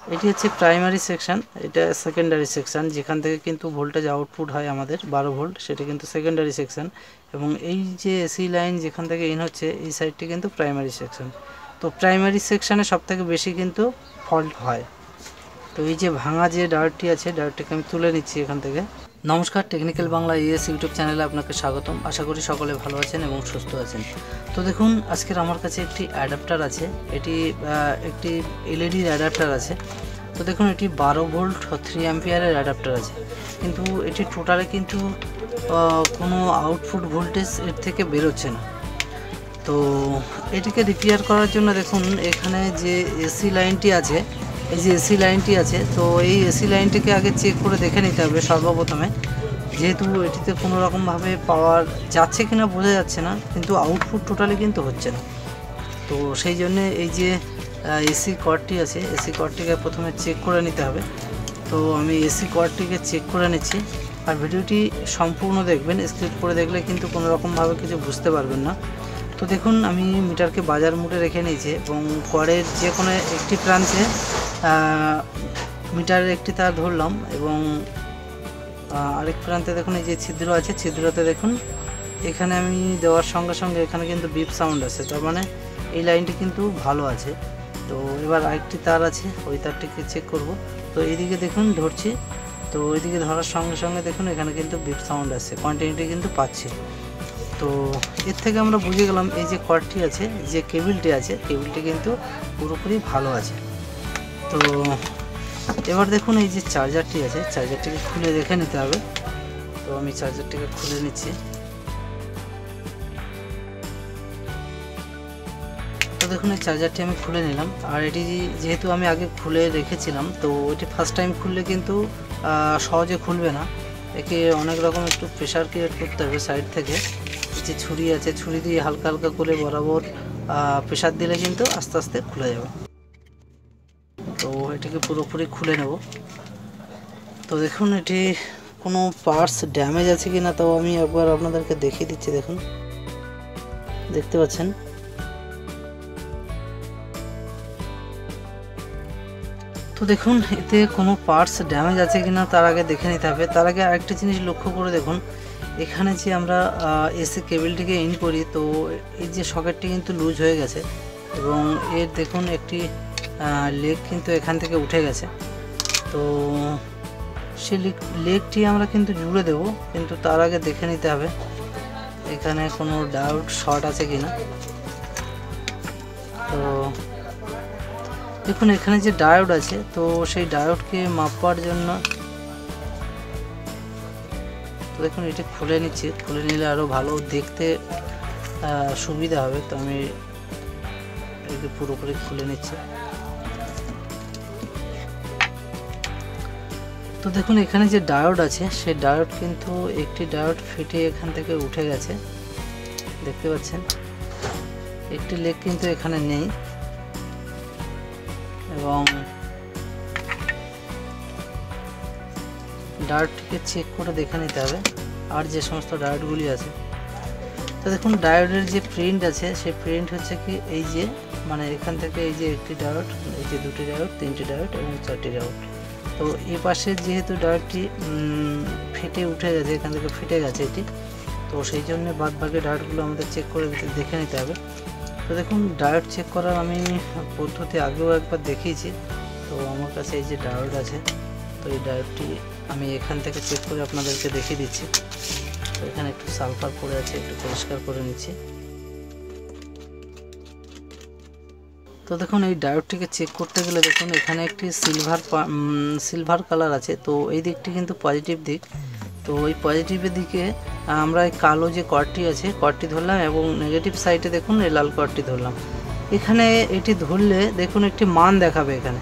এটি হচ্ছে primary section, এটা সেকেন্ডারি সেকশন, যেখান থেকে কিন্তু ভোল্টেজ আউটপুট হয় আমাদের 12 ভোল্ট, সেটা কিন্তু সেকেন্ডারি সেকশন। এবং এই যে এসি লাইন যেখান থেকে ইন হচ্ছে এই সাইডটি কিন্তু প্রাইমারি সেকশন। তো প্রাইমারি সেকশনে সবথেকে বেশি কিন্তু ফল্ট হয়। তো এই যে ভাঙা যে ডায়োডটি আছে, ডায়োডটিকে আমি তুলে নিচ্ছি এখান থেকে। নমস্কার, টেকনিক্যাল বাংলা ইএস ইউটিউব চ্যানেলে আপনাকে স্বাগতম। আশা করি সকলে ভালো আছেন এবং সুস্থ আছেন। তো দেখুন, আজকের আমার কাছে একটি অ্যাডাপ্টার আছে, এটি একটি এলইডির অ্যাডাপ্টার আছে। তো দেখুন, এটি 12 ভোল্ট 3 অ্যাম্পিয়ারের অ্যাডাপ্টার আছে, কিন্তু এটি টোটালে কিন্তু কোনো আউটপুট ভোল্টেজ এর থেকে বেরোচ্ছে না। তো এটিকে রিপেয়ার করার জন্য দেখুন, এখানে যে এসি লাইনটি আছে, এই যে এসি লাইনটি আছে, তো এই এসি লাইনটিকে আগে চেক করে দেখে নিতে হবে সর্বপ্রথমে, যেহেতু এটিতে কোনো রকমভাবে পাওয়ার যাচ্ছে কিনা বোঝা যাচ্ছে না, কিন্তু আউটপুট টোটালি কিন্তু হচ্ছে না। তো সেই জন্যে এই যে এসি কর্ডটি আছে, এসি কর্ডটিকে প্রথমে চেক করে নিতে হবে। তো আমি এসি কর্ডটিকে চেক করে নিচ্ছি, আর ভিডিওটি সম্পূর্ণ দেখবেন, স্কিপ করে দেখলে কিন্তু কোনো রকমভাবে কিছু বুঝতে পারবেন না। তো দেখুন, আমি মিটারকে বাজার মোডে রেখে নিয়েছি এবং কর্ডের যে কোনো একটি প্রান্তে মিটারের একটি তার ধরলাম, এবং আরেক প্রান্তে দেখুন এই যে ছিদ্র আছে, ছিদ্রতে দেখুন এখানে আমি দেওয়ার সঙ্গে সঙ্গে এখানে কিন্তু বিপ সাউন্ড আছে, তার মানে এই লাইনটি কিন্তু ভালো আছে। তো এবার আরেকটি তার আছে, ওই তারটিকে চেক করব। তো এইদিকে দেখুন ধরছি, তো ওইদিকে ধরার সঙ্গে সঙ্গে দেখুন এখানে কিন্তু বিপ সাউন্ড আছে, কন্টিনিউটি কিন্তু পাচ্ছি। তো এর থেকে আমরা বুঝে গেলাম এই যে কর্ডটি আছে, যে কেবিলটি আছে, কেবিলটি কিন্তু পুরোপুরি ভালো আছে। তো এবার দেখুন এই যে চার্জারটি আছে, চার্জারটিকে খুলে দেখে নিতে হবে। তো আমি চার্জারটিকে খুলে নিচ্ছি। তো দেখুন, এই চার্জারটি আমি খুলে নিলাম, আর এটি যেহেতু আমি আগে খুলে রেখেছিলাম, তো এটি ফার্স্ট টাইম খুললে কিন্তু সহজে খুলবে না, একে অনেক রকম একটু প্রেশার ক্রিয়েট করতে হবে সাইড থেকে। যে ছুরি আছে, ছুরি দিয়ে হালকা হালকা করে বরাবর প্রেশার দিলে কিন্তু আস্তে আস্তে খুলে যাবে। তো এটিকে পুরোপুরি খুলে নেব। তো দেখুন, এটি কোনো পার্টস ড্যামেজ আছে কি না তাও আমি একবার আপনাদেরকে দেখিয়ে দিচ্ছি। দেখুন, দেখতে পাচ্ছেন। তো দেখুন, এতে কোনো পার্টস ড্যামেজ আছে কি না তার আগে দেখে নিতে হবে। তার আগে আরেকটা জিনিস লক্ষ্য করে দেখুন, এখানে যে আমরা এসি কেবিলটিকে ইন করি, তো এই যে সকেটটি কিন্তু লুজ হয়ে গেছে, এবং এর দেখুন একটি লেগ কিন্তু এখান থেকে উঠে গেছে। তো সেই লেগটি আমরা কিন্তু জুড়ে দেব, কিন্তু তার আগে দেখে নিতে হবে এখানে কোনো ডায়োড শর্ট আছে কি না। তো দেখুন, এখানে যে ডায়োড আছে, তো সেই ডায়োডকে মাপার জন্য তো দেখুন এটি খুলে নিচ্ছি, খুলে নিলে আরও ভালো দেখতে সুবিধা হবে। তো আমি এটি পুরোপুরি খুলে নিচ্ছি। তো দেখুন, এখানে যে ডায়োড আছে, সেই ডায়োড কিন্তু একটি ডায়োড ফেটে এখান থেকে উঠে গেছে, দেখতে পাচ্ছেন। একটি লেগ কিন্তু এখানে নেই, এবং ডায়োডটিকে চেক করে দেখে নিতে হবে আর যে সমস্ত ডায়োডগুলি আছে। তো দেখুন, ডায়োডের যে প্রিন্ট আছে, সেই প্রিন্ট হচ্ছে কি এই যে, মানে এখান থেকে এই যে একটি ডায়োড, এই যে দুটি ডায়োড, তিনটি ডায়োড এবং চারটি ডায়োড। তো এ পাশে যেহেতু ডায়োডটি ফেটে উঠে গেছে, এখান থেকে ফেটে গেছে এটি, তো সেই জন্য বাদ বাকি ডায়োডগুলো আমাদের চেক করে দেখে নিতে হবে। তো দেখুন, ডায়োড চেক করার আমি পদ্ধতি আগেও একবার দেখিয়েছি। তো আমার কাছে এই যে ডায়োড আছে, তো এই ডায়োডটি আমি এখান থেকে চেক করে আপনাদেরকে দেখিয়ে দিচ্ছি। তো এখানে একটু সালফার পড়ে আছে, একটু পরিষ্কার করে নিচ্ছি। তো দেখুন, এই ডায়োডটিকে চেক করতে গেলে দেখুন এখানে একটি সিলভার কালার আছে, তো এই দিকটি কিন্তু পজিটিভ দিক। তো ওই পজিটিভের দিকে আমরা এই কালো যে কর্ডটি আছে, কর্ডটি ধরলাম, এবং নেগেটিভ সাইডে দেখুন এই লাল কর্ডটি ধরলাম। এখানে এটি ধরলে দেখুন একটি মান দেখাবে এখানে,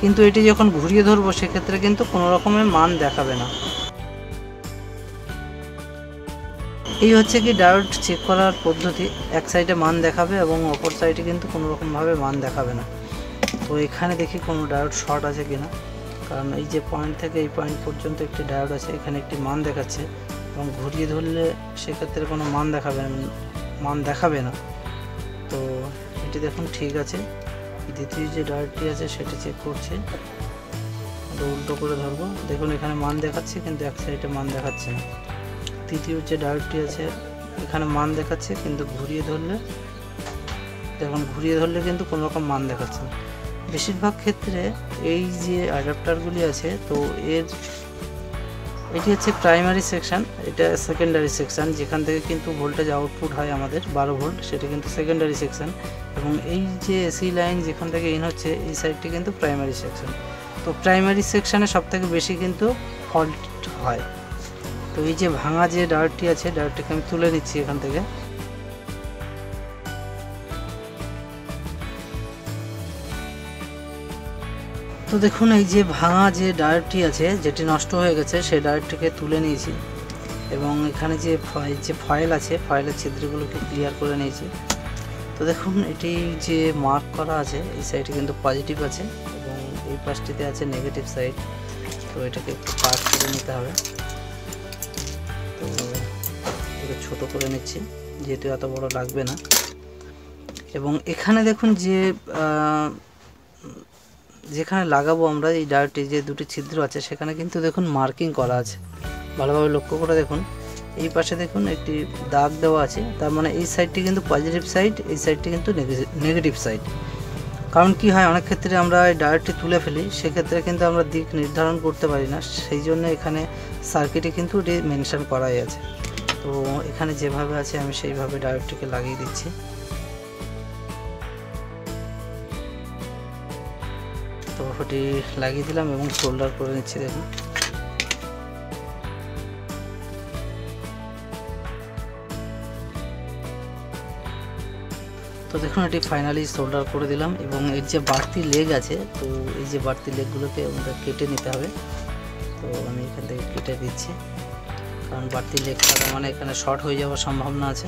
কিন্তু এটি যখন ঘুরিয়ে ধরবো সেক্ষেত্রে কিন্তু কোনো রকমের মান দেখাবে না। এই হচ্ছে কি ডায়োড চেক করার পদ্ধতি, এক সাইডে মান দেখাবে এবং অপর সাইডে কিন্তু কোনো রকমভাবে মান দেখাবে না। তো এখানে দেখি কোনো ডায়োড শর্ট আছে কিনা, কারণ এই যে পয়েন্ট থেকে এই পয়েন্ট পর্যন্ত একটি ডায়োড আছে, এখানে একটি মান দেখাচ্ছে, এবং ঘুরিয়ে ধরলে সেক্ষেত্রে কোনো মান দেখাবে না। তো এটি দেখুন ঠিক আছে, দ্বিতীয় যে ডায়োডটি আছে সেটা চেক করছে, উল্টো করে ধরবো। দেখুন এখানে মান দেখাচ্ছে কিন্তু এক সাইডে মান দেখাচ্ছে না। তৃতীয় যে ডায়োডটি আছে এখানে মান দেখাচ্ছে কিন্তু ঘুরিয়ে ধরলে দেখুন কিন্তু কোনো রকম মান দেখাচ্ছে না। বেশিরভাগ ক্ষেত্রে এই যে অ্যাডাপ্টারগুলি আছে তো এটি হচ্ছে প্রাইমারি সেকশন, এটা সেকেন্ডারি সেকশন, যেখান থেকে কিন্তু ভোল্টেজ আউটপুট হয় আমাদের 12 ভোল্ট, সেটা কিন্তু সেকেন্ডারি সেকশন। এবং এই যে এসি লাইন যেখান থেকে ইন হচ্ছে এই সাইডটি কিন্তু প্রাইমারি সেকশন। তো প্রাইমারি সেকশনে সবথেকে বেশি কিন্তু ফল্ট হয়। তো এই যে ভাঙা যে ডায়োডটি আছে ডায়োডটিকে আমি তুলে নিচ্ছি এখান থেকে। তো দেখুন এই যে ভাঙা যে ডায়োডটি আছে যেটি নষ্ট হয়ে গেছে সেই ডায়োডটিকে তুলে নিয়েছি এবং এখানে যে ফয়েল আছে ফয়েলের ছিদ্রগুলোকে ক্লিয়ার করে নিয়েছি। তো দেখুন এটি যে মার্ক করা আছে এই সাইডে কিন্তু পজিটিভ আছে এবং এই পাশটিতে আছে নেগেটিভ সাইড। তো এটাকে একটু পাস করে নিতে হবে। তো একটু ছোটো করে নিচ্ছি যেহেতু এত বড় লাগবে না। এবং এখানে দেখুন যেখানে লাগাবো আমরা এই ডায়োডটি যে দুটি ছিদ্র আছে সেখানে কিন্তু দেখুন মার্কিং করা আছে, ভালোভাবে লক্ষ্য করে দেখুন। এই পাশে দেখুন একটি দাগ দেওয়া আছে, তার মানে এই সাইডটি কিন্তু পজিটিভ সাইড, এই সাইডটি কিন্তু নেগেটিভ সাইড। কারণ কি হয় অনেক ক্ষেত্রে আমরা এই ডায়োডটি তুলে ফেলি, সেক্ষেত্রে কিন্তু আমরা দিক নির্ধারণ করতে পারি না, সেই জন্য এখানে সার্কিটে কিন্তু এটি মেনশন করাই আছে। তো এখানে যেভাবে আছে আমি সেইভাবে ডায়োডটিকে লাগিয়ে দিচ্ছি। তো ওটি লাগিয়ে দিলাম এবং সোল্ডার করে নিচ্ছি। দেখুন তো দেখুন এটি ফাইনালি সোল্ডার করে দিলাম এবং এর যে বাড়তি লেগ আছে তো এই যে বাড়তি লেগগুলোকে আমাদের কেটে নিতে হবে। তো আমি এখান থেকে কেটে দিচ্ছি, কারণ বাড়তি লেগ থাকা মানে এখানে শর্ট হয়ে যাওয়ার সম্ভাবনা আছে।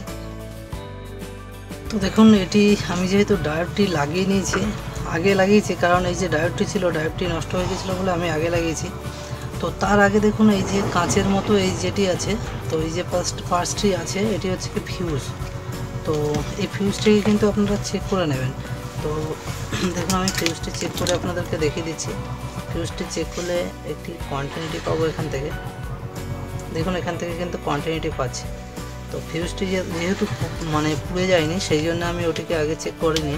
তো দেখুন এটি আমি যেহেতু ডায়োডটি লাগিয়ে নিয়েছি, আগে লাগিয়েছি, কারণ এই যে ডায়োডটি ছিল ডায়োডটি নষ্ট হয়ে গেছিলো বলে আমি আগে লাগিয়েছি। তো তার আগে দেখুন এই যে কাঁচের মতো এই যেটি আছে, তো এই যে ফার্স্টটি আছে এটি হচ্ছে কি ফিউজ। তো এই ফিউজটিকে কিন্তু আপনারা চেক করে নেবেন। তো দেখুন আমি ফিউজটি চেক করে আপনাদেরকে দেখিয়ে দিচ্ছি। ফিউজটি চেক করলে একটি কন্টিনিউটি পাবো এখান থেকে। দেখুন এখান থেকে কিন্তু কন্টিনিউটি পাচ্ছি। তো ফিউজটি যেহেতু মানে পুড়ে যায়নি সেই জন্য আমি ওটিকে আগে চেক করিনি,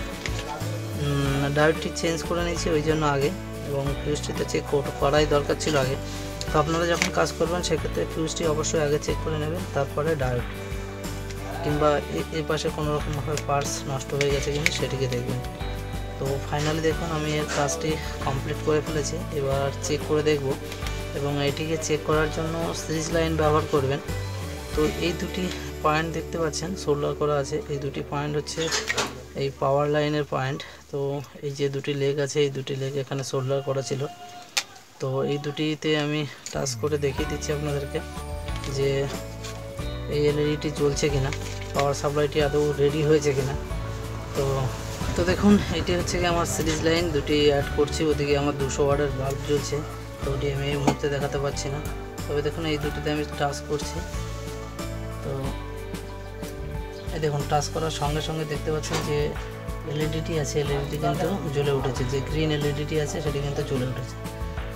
ডায়োডটি চেঞ্জ করে নিয়েছি ওই জন্য আগে, এবং ফিউজটি তো চেক করাই দরকার ছিল আগে। তো আপনারা যখন কাজ করবেন সেক্ষেত্রে ফিউজটি অবশ্যই আগে চেক করে নেবেন, তারপরে ডায়োড কিংবা এই পাশে কোনো রকমভাবে পার্টস নষ্ট হয়ে গেছে কিনা সেটিকে দেখবেন। তো ফাইনালি দেখুন আমি এর কাজটি কমপ্লিট করে ফেলেছি, এবার চেক করে দেখব। এবং এটিকে চেক করার জন্য সিরিজ লাইন ব্যবহার করবেন। তো এই দুটি পয়েন্ট দেখতে পাচ্ছেন সোল্ডার করা আছে, এই দুটি পয়েন্ট হচ্ছে এই পাওয়ার লাইনের পয়েন্ট। তো এই যে দুটি লেগ আছে এই দুটি লেগ এখানে সোল্ডার করা ছিল। তো এই দুটিতে আমি টাচ করে দেখিয়ে দিচ্ছি আপনাদেরকে যে এই এলইডিটি জ্বলছে কিনা, পাওয়ার সাপ্লাইটি আদৌ রেডি হয়েছে কিনা। তো দেখুন এটি হচ্ছে কি আমার সিরিজ লাইন দুটি অ্যাড করছি, ওদিকে আমার 200 ওয়াটের বাল্ব জ্বলছে। তো ওটি আমি এই মুহূর্তে দেখাতে পারছি না, তবে দেখুন এই দুটিতে আমি টাচ করছি। তো এই দেখুন টাচ করার সঙ্গে সঙ্গে দেখতে পাচ্ছেন যে এলইডিটি আছে এলইডিটি কিন্তু জ্বলে উঠেছে, যে গ্রিন এলইডিটি আছে সেটি কিন্তু জ্বলে উঠেছে।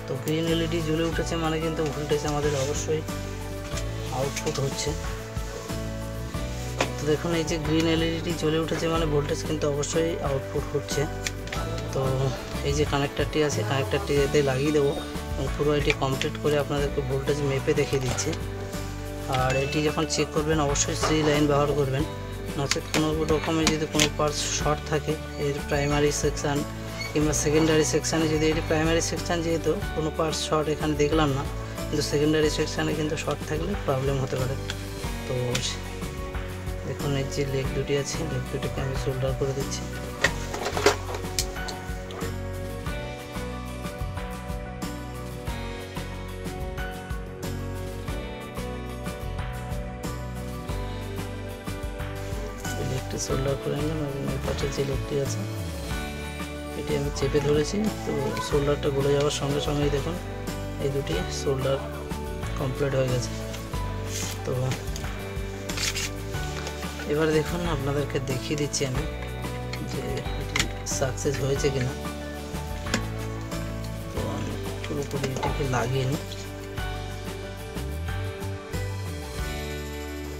তো গ্রিন এলইডি জ্বলে উঠেছে মানে কিন্তু ভোল্টেজ আমাদের অবশ্যই আউটপুট হচ্ছে। তো দেখুন এই যে গ্রিন এলইডিটি জ্বলে উঠেছে মানে ভোল্টেজ কিন্তু অবশ্যই আউটপুট হচ্ছে। তো এই যে কানেক্টারটি আছে কানেক্টারটি এতে লাগিয়ে দেবো এবং পুরো এটি কমপ্লিট করে আপনাদেরকে ভোল্টেজ মেপে দেখিয়ে দিচ্ছি। আর এটি যখন চেক করবেন অবশ্যই সিরিজ লাইন ব্যবহার করবেন, নচেত কোনো রকমের যদি কোনো পার্টস শর্ট থাকে এর প্রাইমারি সেকশান কিংবা সেকেন্ডারি সেকশানে, যদি এটি প্রাইমারি সেকশান যেহেতু কোনো পার্টস শর্ট এখানে দেখলাম না, কিন্তু সেকেন্ডারি সেকশানে কিন্তু শর্ট থাকলে প্রবলেম হতে পারে। তো দেখুন এই যে লেগ দুটি আছে লেগ দুটিকে আমি সোল্ডার করে দিচ্ছি। লেগটি সোল্ডার করে নিলাম এবং এই পাশে যে লেগটি আছে এটি আমি চেপে ধরেছি। তো সোল্ডারটা গলে যাওয়ার সঙ্গে সঙ্গেই দেখুন এই দুটি সোল্ডার কমপ্লিট হয়ে গেছে। তো এবার দেখুন আপনাদেরকে দেখিয়ে দিচ্ছি আমি যে এটি সাকসেস হয়েছে কিনা। তো আমি পুরোপুরি এটাকে লাগিয়ে নিই।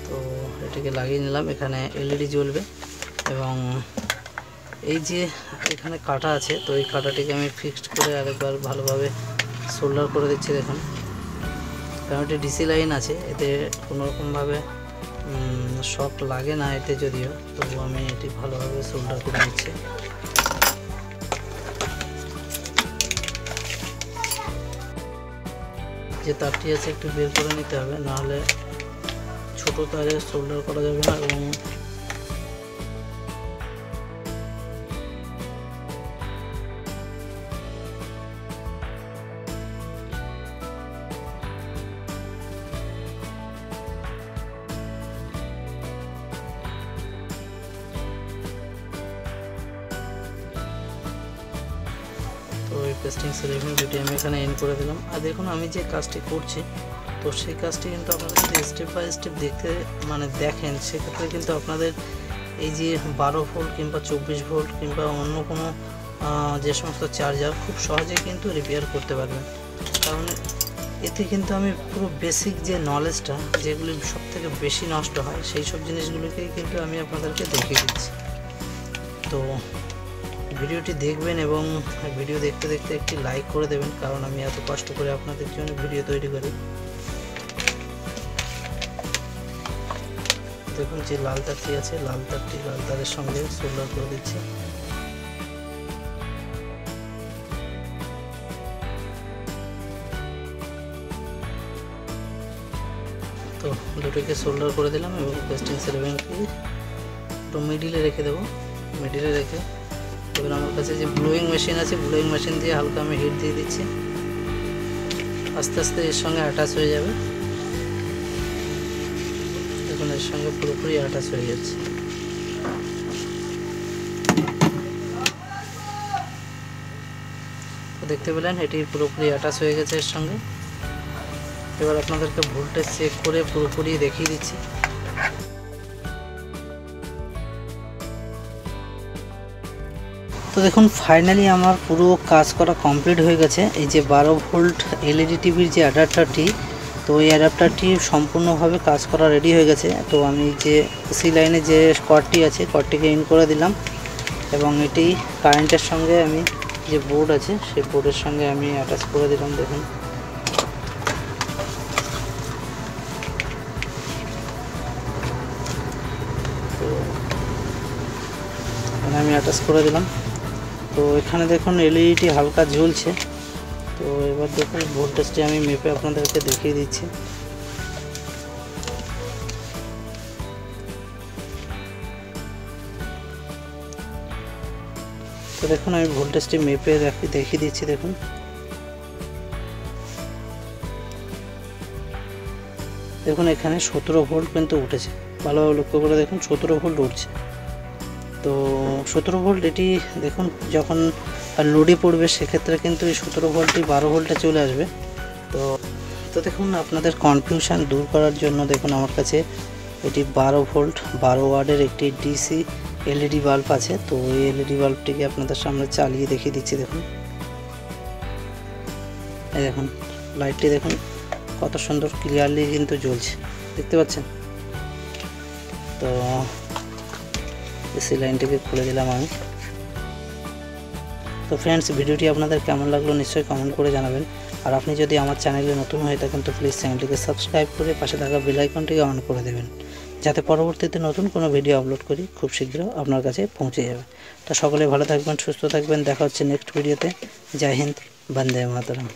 তো এটাকে লাগিয়ে নিলাম। এখানে এলইডি জ্বলবে এবং এই যে এখানে কাটা আছে, তো এই কাটাটিকে আমি ফিক্সড করে আরেকবার ভালোভাবে সোল্ডার করে দিচ্ছি। দেখুন, কারণ এটি ডিসি লাইন আছে, এতে কোনোরকমভাবে শক লাগে না এতে, যদিও তবু আমি এটি ভালোভাবে সোল্ডার করে নিচ্ছি। যে তারটি আছে একটু বের করে নিতে হবে, নাহলে ছোট তারে সোল্ডার করা যাবে না। এবং তো এই পেস্টিং সেরেমনি ভিডিও আমি এখানে এন্ড করে দিলাম। আর দেখুন, আমি যে কাজটি করছি, তো সেই কাজটি কিন্তু আপনারা যদি স্টেপ বাই স্টেপ দেখতে দেখেন, সেক্ষেত্রে কিন্তু আপনাদের এই যে 12 ভোল্ট কিংবা 24 ভোল্ট কিংবা অন্য কোনো যে সমস্ত চার্জার খুব সহজেই কিন্তু রিপেয়ার করতে পারবেন। কারণ এতে কিন্তু আমি পুরো বেসিক যে নলেজটা, যেগুলি সবথেকে বেশি নষ্ট হয়, সেই সব জিনিসগুলোকেই কিন্তু আমি আপনাদেরকে দেখিয়ে দিচ্ছি। তো ভিডিওটি দেখবেন এবং ভিডিও দেখতে দেখতে একটি লাইক করে দেবেন, কারণ আমি এত কষ্ট করে আপনাদের জন্য ভিডিও তৈরি করি। দেখুন, যে লাল তারটি আছে, লাল তারটি লাল তারের সঙ্গে সোল্ডার করে দিচ্ছি। তো দুটোকে সোল্ডার করে দিলাম এবং পেস্টিং সেরেমনিকে একটু মিডিলে রেখে দেবো। মিডিলে রেখে এবার আমার কাছে যে ব্লোয়িং মেশিন আছে, ব্লোয়িং মেশিন দিয়ে হালকা আমি হিট দিয়ে দিচ্ছি। আস্তে আস্তে এর সঙ্গে অ্যাটাচ হয়ে যাবে। দেখুন, এর সঙ্গে পুরোপুরি অ্যাটাচ হয়ে যাচ্ছে। তো দেখতে পেলেন, এটি পুরোপুরি অ্যাটাচ হয়ে গেছে এর সঙ্গে। এবার আপনাদেরকে ভোল্টেজ চেক করে পুরোপুরি দেখিয়ে দিচ্ছি। তো দেখুন, ফাইনালি আমার পুরো কাজ করা কমপ্লিট হয়ে গেছে। এই যে 12 ভোল্ট এলইডি টিভির যে অ্যাডাপ্টারটি, তো এই অ্যাডাপ্টারটি সম্পূর্ণভাবে কাজ করা রেডি হয়ে গেছে। তো আমি যে সি লাইনে যে কর্ডটি আছে, কর্ডটিকে ইন করে দিলাম এবং এটি কারেন্টের সঙ্গে আমি যে বোর্ড আছে, সেই বোর্ডের সঙ্গে আমি অ্যাটাচ করে দিলাম। দেখুন, তো আমি অ্যাটাচ করে দিলাম। তো এখানে দেখুন এলইডিটি হালকা জ্বলছে। তো এবার দেখুন ভোল্টেজটি আমি মেপে আপনাদেরকে দেখিয়ে দিচ্ছি। তো দেখুন, আমি ভোল্টেজটি মেপে দেখিয়ে দিচ্ছি। দেখুন, দেখুন এখানে 17 ভোল্ট কিন্তু উঠেছে। ভালোভাবে লক্ষ্য করে দেখুন, 17 ভোল্ট উঠছে। তো 17 ভোল্ট এটি দেখুন যখন লোডে পড়বে, সেক্ষেত্রে কিন্তু এই 17 ভোল্টই 12 ভোল্টে চলে আসবে। তো দেখুন, আপনাদের কনফিউশন দূর করার জন্য দেখুন আমার কাছে এটি 12 ভোল্ট 12 ওয়াটের একটি ডিসি এলইডি বাল্ব আছে। তো এই এলইডি বাল্বটিকে আপনাদের সামনে চালিয়ে দেখিয়ে দিচ্ছি। দেখুন, এই দেখুন লাইটটি দেখুন কত সুন্দর ক্লিয়ারলি কিন্তু জ্বলছে, দেখতে পাচ্ছেন। তো এসি লাইনটিকে খুলে দিলাম আমি। তো ফ্রেন্ডস, ভিডিওটি আপনাদের কেমন লাগলো নিশ্চয়ই কমেন্ট করে জানাবেন। আর আপনি যদি আমার চ্যানেলে নতুন হয়ে থাকেন, তো প্লিজ চ্যানেলটিকে সাবস্ক্রাইব করে পাশে থাকা বেল আইকনটিকে অন করে দেবেন, যাতে পরবর্তীতে নতুন কোনো ভিডিও আপলোড করি খুব শীঘ্র আপনার কাছে পৌঁছে যাবে। তো সকলে ভালো থাকবেন, সুস্থ থাকবেন। দেখা হচ্ছে নেক্সট ভিডিওতে। জয় হিন্দ, বন্দে মাতরম।